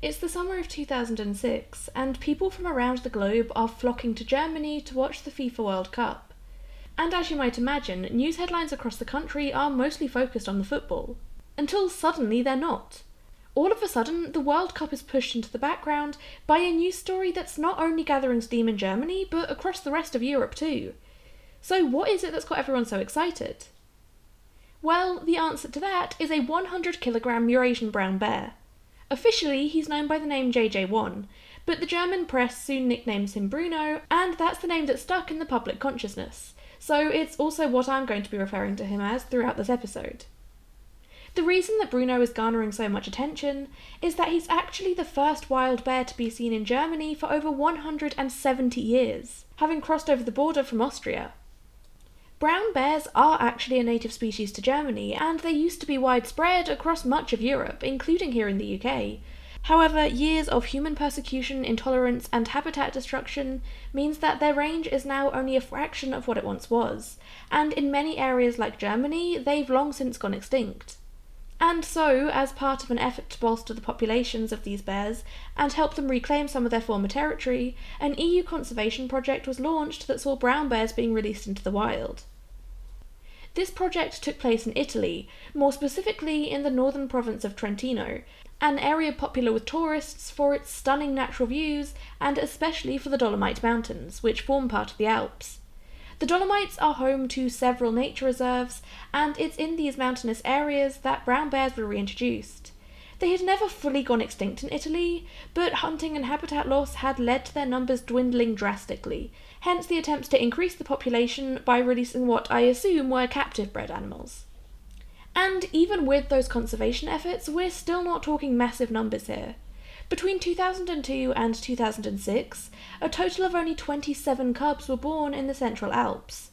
It's the summer of 2006, and people from around the globe are flocking to Germany to watch the FIFA World Cup. And as you might imagine, news headlines across the country are mostly focused on the football. Until suddenly they're not. All of a sudden, the World Cup is pushed into the background by a news story that's not only gathering steam in Germany, but across the rest of Europe too. So what is it that's got everyone so excited? Well, the answer to that is a 100-kilogram Eurasian brown bear. Officially, he's known by the name JJ1, but the German press soon nicknames him Bruno, and that's the name that stuck in the public consciousness, so it's also what I'm going to be referring to him as throughout this episode. The reason that Bruno is garnering so much attention is that he's actually the first wild bear to be seen in Germany for over 170 years, having crossed over the border from Austria. Brown bears are actually a native species to Germany, and they used to be widespread across much of Europe, including here in the UK. However, years of human persecution, intolerance, and habitat destruction means that their range is now only a fraction of what it once was, and in many areas like Germany, they've long since gone extinct. And so, as part of an effort to bolster the populations of these bears and help them reclaim some of their former territory, an EU conservation project was launched that saw brown bears being released into the wild. This project took place in Italy, more specifically in the northern province of Trentino, an area popular with tourists for its stunning natural views and especially for the Dolomite Mountains, which form part of the Alps. The Dolomites are home to several nature reserves, and it's in these mountainous areas that brown bears were reintroduced. They had never fully gone extinct in Italy, but hunting and habitat loss had led to their numbers dwindling drastically, hence the attempts to increase the population by releasing what I assume were captive-bred animals. And even with those conservation efforts, we're still not talking massive numbers here. Between 2002 and 2006, a total of only 27 cubs were born in the Central Alps.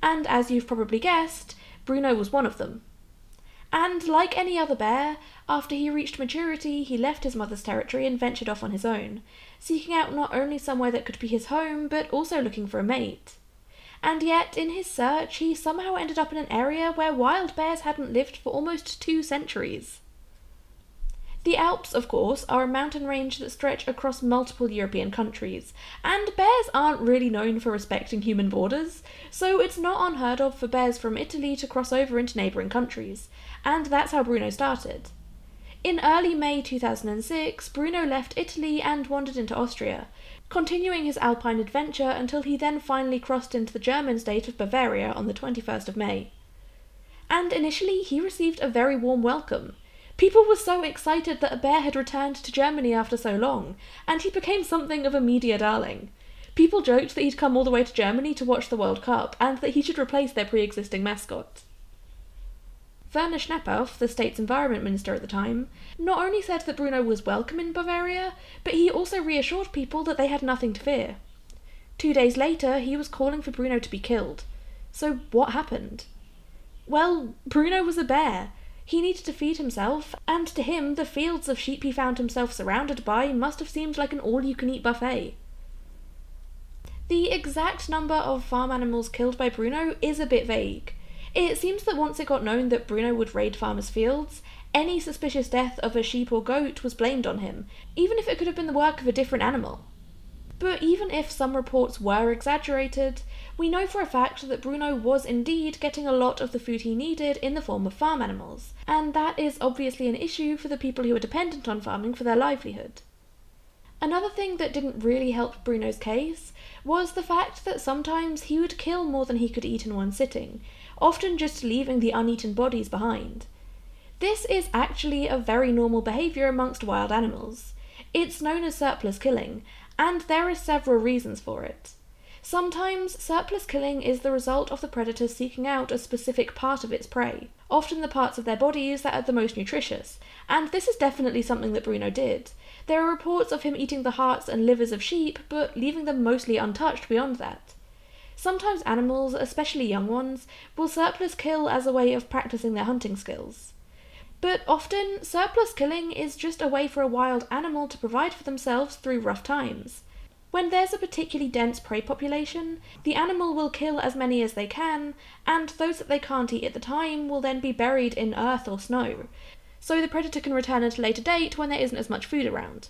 And as you've probably guessed, Bruno was one of them. And like any other bear, after he reached maturity, he left his mother's territory and ventured off on his own, seeking out not only somewhere that could be his home, but also looking for a mate. And yet, in his search, he somehow ended up in an area where wild bears hadn't lived for almost 2 centuries. The Alps, of course, are a mountain range that stretch across multiple European countries, and bears aren't really known for respecting human borders, so it's not unheard of for bears from Italy to cross over into neighbouring countries, and that's how Bruno started. In early May 2006, Bruno left Italy and wandered into Austria, continuing his alpine adventure until he then finally crossed into the German state of Bavaria on the 21st of May. And initially he received a very warm welcome. People were so excited that a bear had returned to Germany after so long, and he became something of a media darling. People joked that he'd come all the way to Germany to watch the World Cup, and that he should replace their pre-existing mascot. Werner Schnapphoff, the state's environment minister at the time, not only said that Bruno was welcome in Bavaria, but he also reassured people that they had nothing to fear. 2 days later, he was calling for Bruno to be killed. So what happened? Well, Bruno was a bear. He needed to feed himself, and to him, the fields of sheep he found himself surrounded by must have seemed like an all-you-can-eat buffet. The exact number of farm animals killed by Bruno is a bit vague. It seems that once it got known that Bruno would raid farmers' fields, any suspicious death of a sheep or goat was blamed on him, even if it could have been the work of a different animal. But even if some reports were exaggerated, we know for a fact that Bruno was indeed getting a lot of the food he needed in the form of farm animals, and that is obviously an issue for the people who are dependent on farming for their livelihood. Another thing that didn't really help Bruno's case was the fact that sometimes he would kill more than he could eat in one sitting, often just leaving the uneaten bodies behind. This is actually a very normal behaviour amongst wild animals. It's known as surplus killing, and there are several reasons for it. Sometimes surplus killing is the result of the predator seeking out a specific part of its prey, often the parts of their bodies that are the most nutritious, and this is definitely something that Bruno did. There are reports of him eating the hearts and livers of sheep, but leaving them mostly untouched beyond that. Sometimes animals, especially young ones, will surplus kill as a way of practicing their hunting skills. But often, surplus killing is just a way for a wild animal to provide for themselves through rough times. When there's a particularly dense prey population, the animal will kill as many as they can, and those that they can't eat at the time will then be buried in earth or snow. so the predator can return at a later date when there isn't as much food around.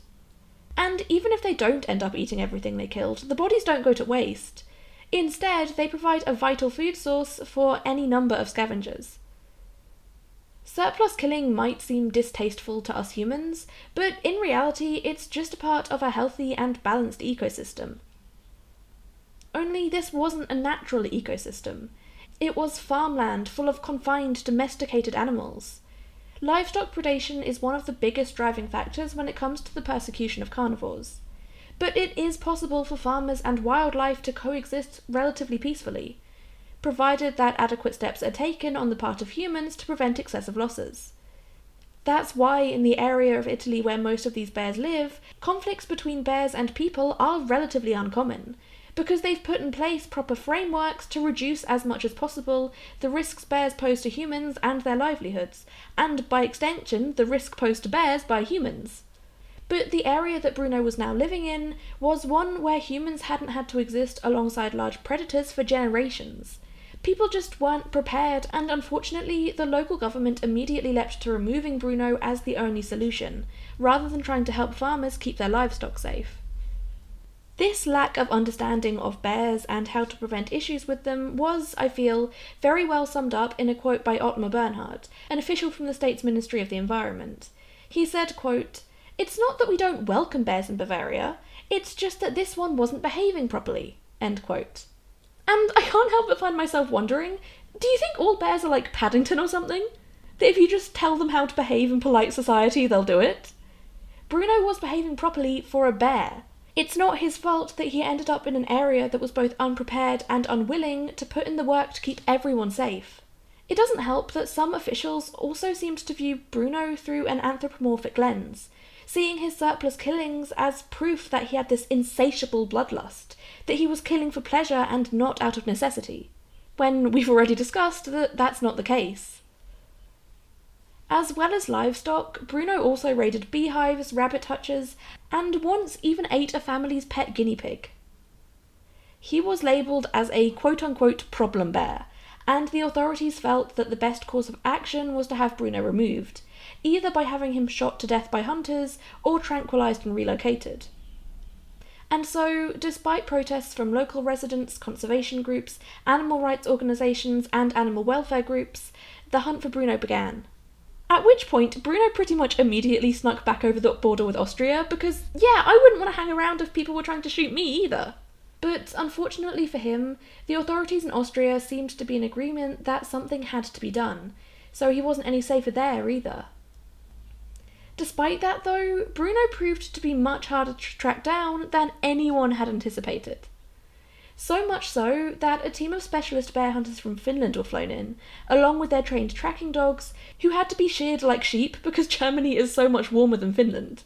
And even if they don't end up eating everything they killed, the bodies don't go to waste. Instead, they provide a vital food source for any number of scavengers. Surplus killing might seem distasteful to us humans, but in reality it's just a part of a healthy and balanced ecosystem. Only this wasn't a natural ecosystem. It was farmland full of confined, domesticated animals. Livestock predation is one of the biggest driving factors when it comes to the persecution of carnivores. But it is possible for farmers and wildlife to coexist relatively peacefully, provided that adequate steps are taken on the part of humans to prevent excessive losses. That's why in the area of Italy where most of these bears live, conflicts between bears and people are relatively uncommon, because they've put in place proper frameworks to reduce as much as possible the risks bears pose to humans and their livelihoods, and by extension the risk posed to bears by humans. But the area that Bruno was now living in was one where humans hadn't had to exist alongside large predators for generations. People just weren't prepared, and unfortunately the local government immediately leapt to removing Bruno as the only solution, rather than trying to help farmers keep their livestock safe. This lack of understanding of bears and how to prevent issues with them was, I feel, very well summed up in a quote by Ottmar Bernhard, an official from the state's Ministry of the Environment. He said, quote, "It's not that we don't welcome bears in Bavaria, it's just that this one wasn't behaving properly," end quote. And I can't help but find myself wondering, do you think all bears are like Paddington or something? That if you just tell them how to behave in polite society, they'll do it? Bruno was behaving properly for a bear. It's not his fault that he ended up in an area that was both unprepared and unwilling to put in the work to keep everyone safe. It doesn't help that some officials also seemed to view Bruno through an anthropomorphic lens, seeing his surplus killings as proof that he had this insatiable bloodlust, that he was killing for pleasure and not out of necessity, when we've already discussed that that's not the case. As well as livestock, Bruno also raided beehives, rabbit hutches, and once even ate a family's pet guinea pig. He was labelled as a quote-unquote problem bear, and the authorities felt that the best course of action was to have Bruno removed, either by having him shot to death by hunters or tranquilised and relocated. And so, despite protests from local residents, conservation groups, animal rights organisations and animal welfare groups, the hunt for Bruno began. At which point, Bruno pretty much immediately snuck back over the border with Austria because, yeah, I wouldn't want to hang around if people were trying to shoot me either. But unfortunately for him, the authorities in Austria seemed to be in agreement that something had to be done, so he wasn't any safer there either. Despite that though, Bruno proved to be much harder to track down than anyone had anticipated. So much so that a team of specialist bear hunters from Finland were flown in, along with their trained tracking dogs, who had to be sheared like sheep because Germany is so much warmer than Finland.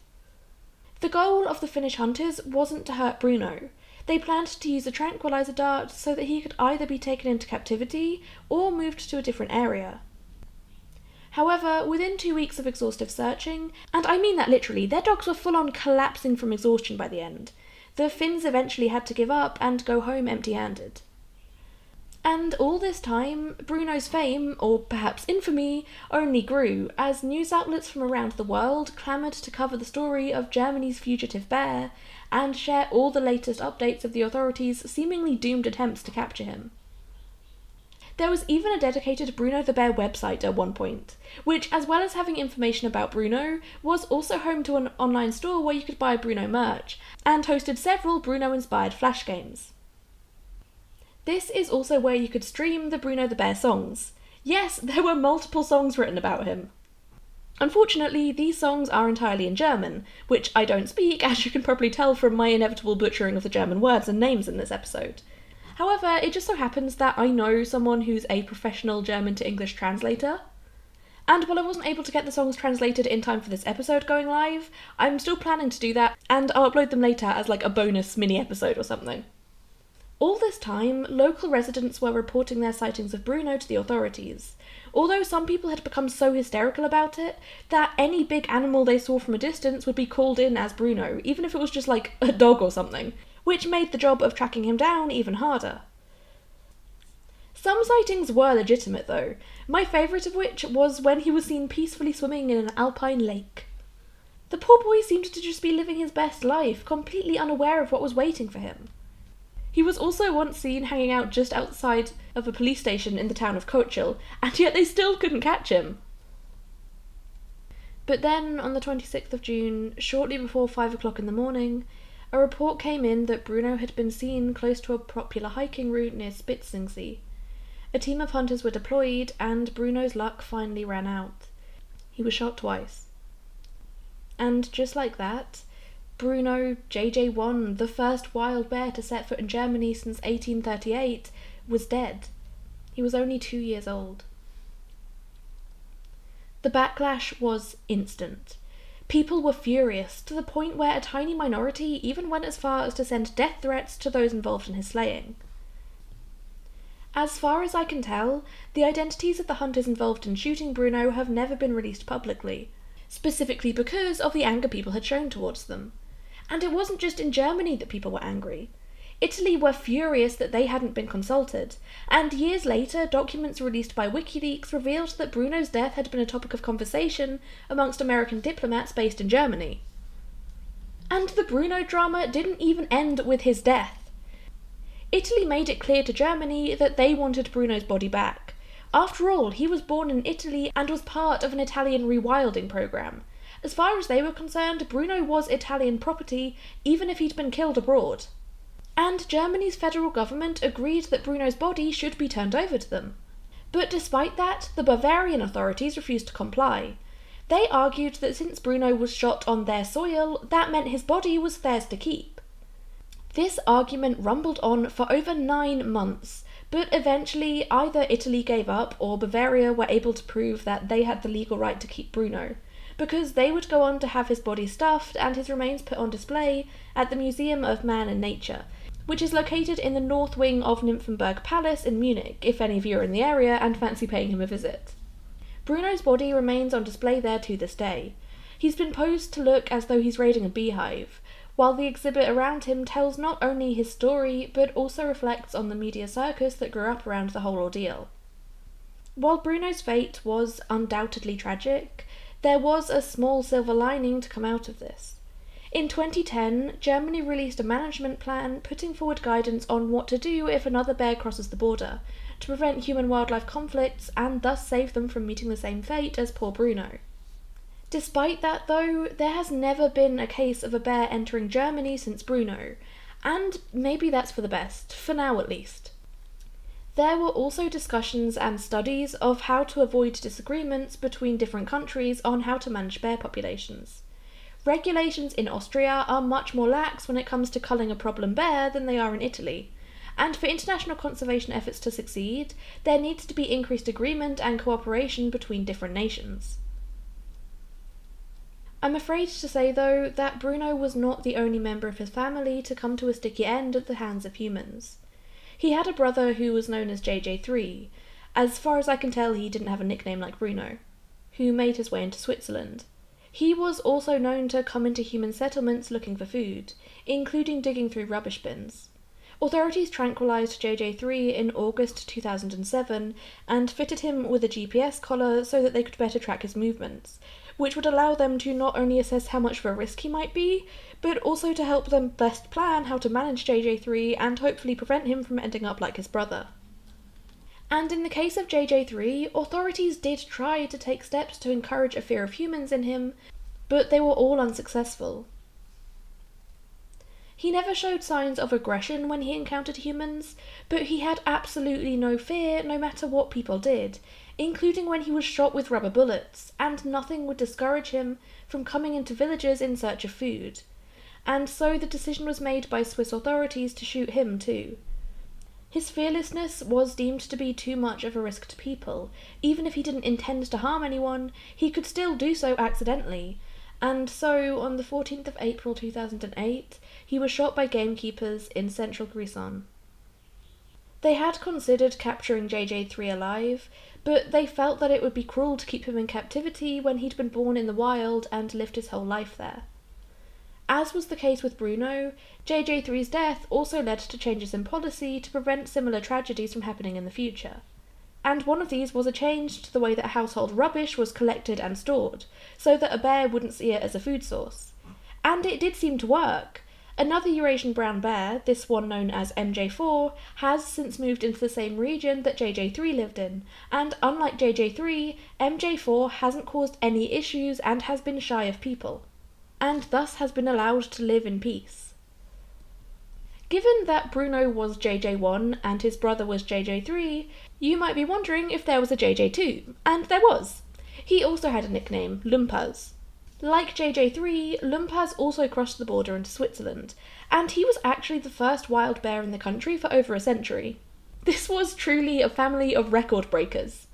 The goal of the Finnish hunters wasn't to hurt Bruno. They planned to use a tranquilizer dart so that he could either be taken into captivity or moved to a different area. However, within 2 weeks of exhaustive searching, and I mean that literally, their dogs were full on collapsing from exhaustion by the end, the Finns eventually had to give up and go home empty-handed. And all this time, Bruno's fame, or perhaps infamy, only grew, as news outlets from around the world clamoured to cover the story of Germany's fugitive bear, and share all the latest updates of the authorities' seemingly doomed attempts to capture him. There was even a dedicated Bruno the Bear website at one point, which, as well as having information about Bruno, was also home to an online store where you could buy Bruno merch, and hosted several Bruno-inspired flash games. This is also where you could stream the Bruno the Bear songs. Yes, there were multiple songs written about him. Unfortunately, these songs are entirely in German, which I don't speak, as you can probably tell from my inevitable butchering of the German words and names in this episode. However, it just so happens that I know someone who's a professional German to English translator, and while I wasn't able to get the songs translated in time for this episode going live, I'm still planning to do that, and I'll upload them later as like a bonus mini-episode or something. All this time, local residents were reporting their sightings of Bruno to the authorities, although some people had become so hysterical about it that any big animal they saw from a distance would be called in as Bruno, even if it was just like a dog or something, which made the job of tracking him down even harder. Some sightings were legitimate though, my favourite of which was when he was seen peacefully swimming in an alpine lake. The poor boy seemed to just be living his best life, completely unaware of what was waiting for him. He was also once seen hanging out just outside of a police station in the town of Coachil, and yet they still couldn't catch him. But then, on the 26th of June, shortly before 5 o'clock in the morning, a report came in that Bruno had been seen close to a popular hiking route near Spitzingsee. A team of hunters were deployed, and Bruno's luck finally ran out. He was shot twice. And just like that, Bruno, JJ1, the first wild bear to set foot in Germany since 1838, was dead. He was only 2 years old. The backlash was instant. People were furious, to the point where a tiny minority even went as far as to send death threats to those involved in his slaying. As far as I can tell, the identities of the hunters involved in shooting Bruno have never been released publicly, specifically because of the anger people had shown towards them. And it wasn't just in Germany that people were angry. Italy were furious that they hadn't been consulted, and years later documents released by WikiLeaks revealed that Bruno's death had been a topic of conversation amongst American diplomats based in Germany. And the Bruno drama didn't even end with his death. Italy made it clear to Germany that they wanted Bruno's body back. After all, he was born in Italy and was part of an Italian rewilding program. As far as they were concerned, Bruno was Italian property, even if he'd been killed abroad. And Germany's federal government agreed that Bruno's body should be turned over to them. But despite that, the Bavarian authorities refused to comply. They argued that since Bruno was shot on their soil, that meant his body was theirs to keep. This argument rumbled on for over 9 months, but eventually either Italy gave up or Bavaria were able to prove that they had the legal right to keep Bruno, because they would go on to have his body stuffed and his remains put on display at the Museum of Man and Nature, which is located in the north wing of Nymphenburg Palace in Munich, if any of you are in the area and fancy paying him a visit. Bruno's body remains on display there to this day. He's been posed to look as though he's raiding a beehive, while the exhibit around him tells not only his story, but also reflects on the media circus that grew up around the whole ordeal. While Bruno's fate was undoubtedly tragic, there was a small silver lining to come out of this. In 2010, Germany released a management plan putting forward guidance on what to do if another bear crosses the border, to prevent human-wildlife conflicts and thus save them from meeting the same fate as poor Bruno. Despite that though, there has never been a case of a bear entering Germany since Bruno, and maybe that's for the best, for now at least. There were also discussions and studies of how to avoid disagreements between different countries on how to manage bear populations. Regulations in Austria are much more lax when it comes to culling a problem bear than they are in Italy, and for international conservation efforts to succeed, there needs to be increased agreement and cooperation between different nations. I'm afraid to say, though, that Bruno was not the only member of his family to come to a sticky end at the hands of humans. He had a brother who was known as JJ3, as far as I can tell he didn't have a nickname like Bruno, who made his way into Switzerland. He was also known to come into human settlements looking for food, including digging through rubbish bins. Authorities tranquilized JJ3 in August 2007 and fitted him with a GPS collar so that they could better track his movements, which would allow them to not only assess how much of a risk he might be, but also to help them best plan how to manage JJ3 and hopefully prevent him from ending up like his brother. And in the case of JJ3, authorities did try to take steps to encourage a fear of humans in him, but they were all unsuccessful. He never showed signs of aggression when he encountered humans, but he had absolutely no fear no matter what people did, including when he was shot with rubber bullets, and nothing would discourage him from coming into villages in search of food. And so the decision was made by Swiss authorities to shoot him too. His fearlessness was deemed to be too much of a risk to people. Even if he didn't intend to harm anyone, he could still do so accidentally. And so, on the 14th of April 2008, he was shot by gamekeepers in central Grisons. They had considered capturing JJ3 alive, but they felt that it would be cruel to keep him in captivity when he'd been born in the wild and lived his whole life there. As was the case with Bruno, JJ3's death also led to changes in policy to prevent similar tragedies from happening in the future. And one of these was a change to the way that household rubbish was collected and stored, so that a bear wouldn't see it as a food source. And it did seem to work. Another Eurasian brown bear, this one known as MJ4, has since moved into the same region that JJ3 lived in, and unlike JJ3, MJ4 hasn't caused any issues and has been shy of people, and thus has been allowed to live in peace. Given that Bruno was JJ1 and his brother was JJ3, you might be wondering if there was a JJ2, and there was. He also had a nickname, Lumpaz. Like JJ3, Lumpaz also crossed the border into Switzerland, and he was actually the first wild bear in the country for over a century. This was truly a family of record breakers,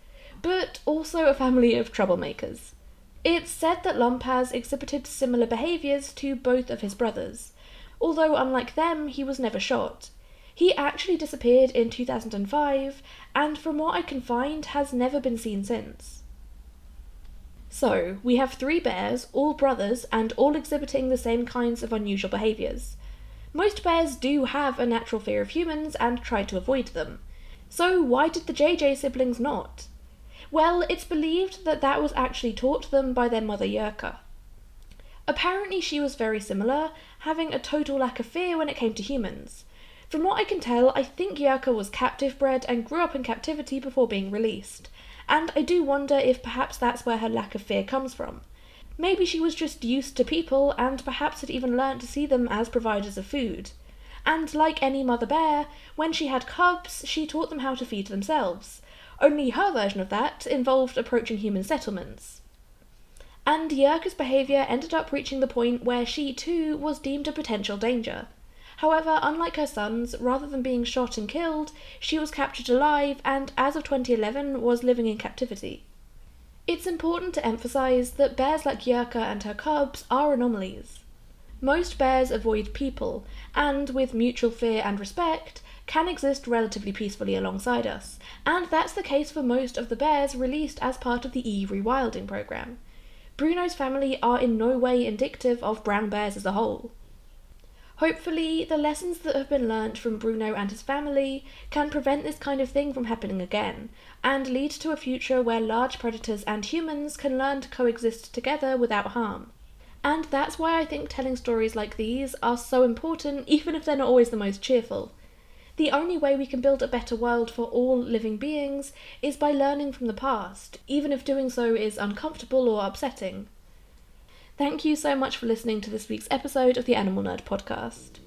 but also a family of troublemakers. It's said that Lumpaz exhibited similar behaviours to both of his brothers, although unlike them, he was never shot. He actually disappeared in 2005, and from what I can find, has never been seen since. So, we have 3 bears, all brothers, and all exhibiting the same kinds of unusual behaviours. Most bears do have a natural fear of humans and try to avoid them. So why did the JJ siblings not? Well, it's believed that that was actually taught to them by their mother Yerka. Apparently she was very similar, having a total lack of fear when it came to humans. From what I can tell, I think Yerka was captive bred and grew up in captivity before being released, and I do wonder if perhaps that's where her lack of fear comes from. Maybe she was just used to people and perhaps had even learnt to see them as providers of food. And like any mother bear, when she had cubs, she taught them how to feed themselves. Only her version of that involved approaching human settlements. And Yerka's behaviour ended up reaching the point where she too was deemed a potential danger. However, unlike her sons, rather than being shot and killed, she was captured alive and, as of 2011, was living in captivity. It's important to emphasise that bears like Yerka and her cubs are anomalies. Most bears avoid people, and with mutual fear and respect, can exist relatively peacefully alongside us, and that's the case for most of the bears released as part of the rewilding programme. Bruno's family are in no way indicative of brown bears as a whole. Hopefully, the lessons that have been learnt from Bruno and his family can prevent this kind of thing from happening again, and lead to a future where large predators and humans can learn to coexist together without harm. And that's why I think telling stories like these are so important, even if they're not always the most cheerful. The only way we can build a better world for all living beings is by learning from the past, even if doing so is uncomfortable or upsetting. Thank you so much for listening to this week's episode of the Animal Nerd podcast.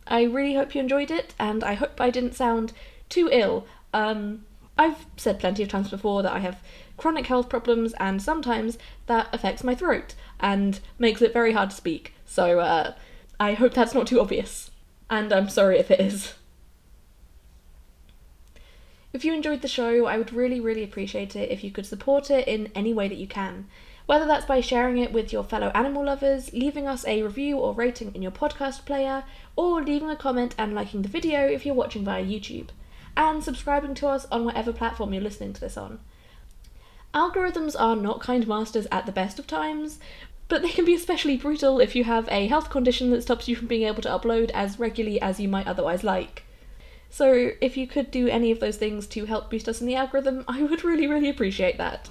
I really hope you enjoyed it, and I hope I didn't sound too ill. I've said plenty of times before that I have chronic health problems, and sometimes that affects my throat and makes it very hard to speak, so I hope that's not too obvious, and I'm sorry if it is. If you enjoyed the show, I would really appreciate it if you could support it in any way that you can. Whether that's by sharing it with your fellow animal lovers, leaving us a review or rating in your podcast player, or leaving a comment and liking the video if you're watching via YouTube, and subscribing to us on whatever platform you're listening to this on. Algorithms are not kind masters at the best of times, but they can be especially brutal if you have a health condition that stops you from being able to upload as regularly as you might otherwise like. So if you could do any of those things to help boost us in the algorithm, I would really appreciate that.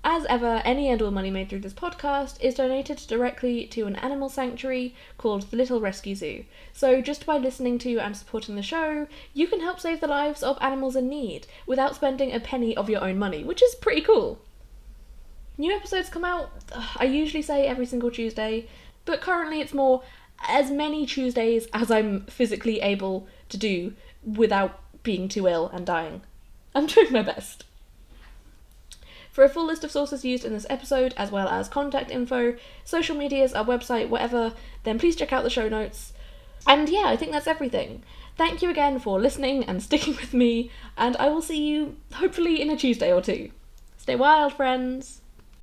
As ever, any and all money made through this podcast is donated directly to an animal sanctuary called the Little Rescue Zoo. So just by listening to and supporting the show, you can help save the lives of animals in need without spending a penny of your own money, which is pretty cool. New episodes come out, I usually say every single Tuesday, but currently it's more as many Tuesdays as I'm physically able to do without being too ill and dying. I'm doing my best. For a full list of sources used in this episode, as well as contact info, social medias, our website, whatever, then please check out the show notes. And yeah, I think that's everything. Thank you again for listening and sticking with me, and I will see you hopefully in a Tuesday or two. Stay wild, friends!